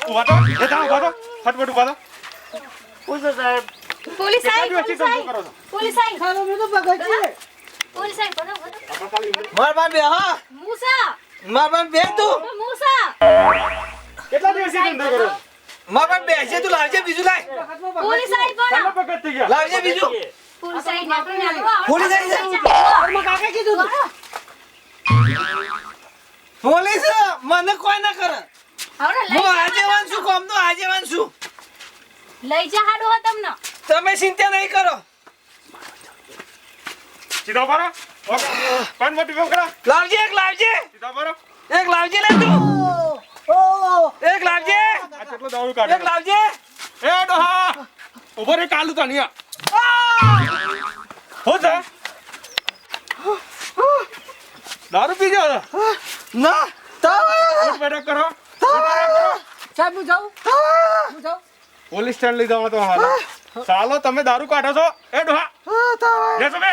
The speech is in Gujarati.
ઉભા તો એ તા ઉભા તો ફટફટ ઉભા તો પૂછો સાહેબ પોલીસ કેટલા આવી દિવસથી ધંધો કરો છો પોલીસ આવી ખાલો મેં તો પકડ છે પોલીસ આવી બધા આપણે ખાલી માર બાન બે હા મૂસા માર બાન બે તું મૂસા કેટલા દિવસથી ધંધો કરો છો? માર બાન બે છે તું લાવજે બીજું લાય પોલીસ આવી પણ ચાલો પકડ થઈ ગયા લાવજે બીજું પોલીસ આવી ને આપણે પોલીસ આવી છે. કાકા કીધું તું પોલીસ મને કોઈ ના કરે હું આજેવાન છું કોમનો આજેવાન છું લઈ જા હાડો હો તમને તમે ચિંતા નહીં કરો સીધા ઉભા રહો ઓકે પાન મોટી પકડા લાવજે એક લાવજે સીધા ઉભા રહો એક લાવજે લે તું એક લાવજે આ કેટલો દારૂ એક કાઢે લાવજે એ ડોહા ઉભો રે કાલુ તો નહીં હો જા દારૂ પી ગયો ના ઉઠ બેઠક કરો સાહેબ હું જાઉં પોલીસ સ્ટેન્ડ લઈ જવા તો હાલો ચાલો તમે દારૂ કાઢો છો એ ડોહા લે તમે